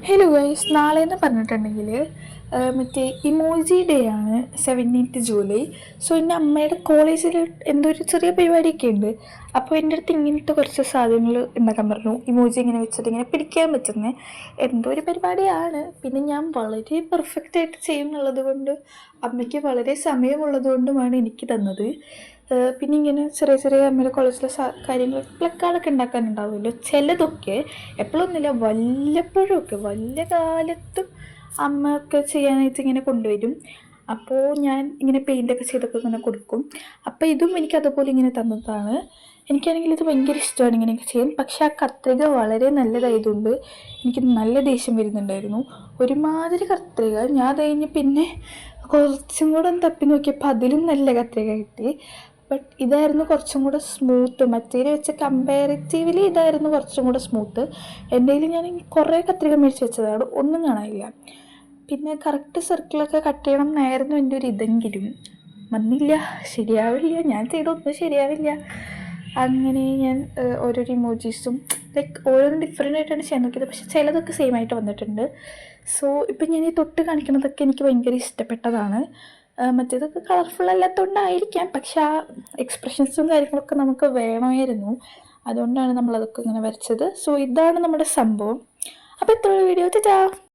Hello guys, നാളെ എന്ന് പറഞ്ഞിട്ടുണ്ടെങ്കിൽ മറ്റേ ഇമോജി ഡേ ആണ്, 17th ജൂലൈ. സോ എൻ്റെ അമ്മയുടെ കോളേജിൽ എന്തോ ഒരു ചെറിയ പരിപാടിയൊക്കെ ഉണ്ട്. അപ്പോൾ എൻ്റെ അടുത്ത് ഇങ്ങനത്തെ കുറച്ച് സാധനങ്ങൾ ഉണ്ടാക്കാൻ പറഞ്ഞു. ഇമോജി ഇങ്ങനെ വെച്ചിട്ട് ഇങ്ങനെ പിടിക്കാൻ പറ്റുന്നത് എന്തോ ഒരു പരിപാടിയാണ്. പിന്നെ ഞാൻ വളരെ പെർഫെക്റ്റായിട്ട് ചെയ്യുന്നുള്ളത് കൊണ്ട് അമ്മയ്ക്ക് വളരെ സമയമുള്ളത് കൊണ്ടുമാണ് എനിക്ക് തന്നത്. പിന്നെ ഇങ്ങനെ ചെറിയ ചെറിയ അമ്മയുടെ കോളേജിലെ കാര്യങ്ങൾ പ്ലക്കാർഡൊക്കെ ഉണ്ടാക്കാനുണ്ടാവുമല്ലോ, ചിലതൊക്കെ എപ്പോഴൊന്നുമില്ല വല്ലപ്പോഴുമൊക്കെ വലിയ കാലത്തും അമ്മ ഒക്കെ ചെയ്യാനായിട്ട് ഇങ്ങനെ കൊണ്ടുവരും. അപ്പോൾ ഞാൻ ഇങ്ങനെ പെയിൻ്റൊക്കെ ചെയ്തൊക്കെ ഇങ്ങനെ കൊടുക്കും. അപ്പോൾ ഇതും എനിക്ക് അതുപോലെ ഇങ്ങനെ തന്നതാണ്. എനിക്കാണെങ്കിൽ ഇത് ഭയങ്കര ഇഷ്ടമാണ് ഇങ്ങനെയൊക്കെ ചെയ്യാൻ. പക്ഷേ ആ കത്രിക വളരെ നല്ലതായതുകൊണ്ട് എനിക്ക് നല്ല ദേഷ്യം വരുന്നുണ്ടായിരുന്നു. ഒരുമാതിരി കത്രിക. ഞാൻ അത് കഴിഞ്ഞ് പിന്നെ കുറച്ചും കൂടെ ഒന്ന് തപ്പി നോക്കിയപ്പോൾ അതിലും നല്ല കത്രിക കിട്ടി. ബട്ട് ഇതായിരുന്നു കുറച്ചും കൂടെ സ്മൂത്ത്. മറ്റേതിൽ വെച്ച് കമ്പാരിറ്റീവ്ലി ഇതായിരുന്നു കുറച്ചും കൂടെ സ്മൂത്ത്. എൻ്റെ കയ്യിൽ ഞാൻ കുറേ കത്രിക മേടിച്ച് വെച്ചതാണ്, ഒന്നും കാണാനില്ല. പിന്നെ കറക്റ്റ് സർക്കിളൊക്കെ കട്ട് ചെയ്യണം എന്നായിരുന്നു എൻ്റെ ഒരു ഇതെങ്കിലും വന്നില്ല, ശരിയാവില്ല. ഞാൻ ചെയ്തൊന്നും ശരിയാവില്ല. അങ്ങനെ ഞാൻ ഓരോരോ ഇമോജീസും ലൈക്ക് ഓരോന്നും ഡിഫറെൻ്റ് ആയിട്ടാണ് ചെയ്യാൻ നോക്കിയത്. പക്ഷേ ചിലതൊക്കെ സെയിം ആയിട്ട് വന്നിട്ടുണ്ട്. സോ ഇപ്പം ഞാൻ ഈ തൊട്ട് കാണിക്കുന്നതൊക്കെ എനിക്ക് ഭയങ്കര ഇഷ്ടപ്പെട്ടതാണ്. മറ്റേതൊക്കെ കളർഫുൾ അല്ലാത്തതുകൊണ്ടായിരിക്കാം, പക്ഷെ ആ എക്സ്പ്രഷൻസും കാര്യങ്ങളൊക്കെ നമുക്ക് വേണമായിരുന്നു. അതുകൊണ്ടാണ് നമ്മളതൊക്കെ ഇങ്ങനെ വരച്ചത്. സോ ഇതാണ് നമ്മുടെ സംഭവം. അപ്പോൾ ഇത്രയുള്ള വീഡിയോ. ടാ.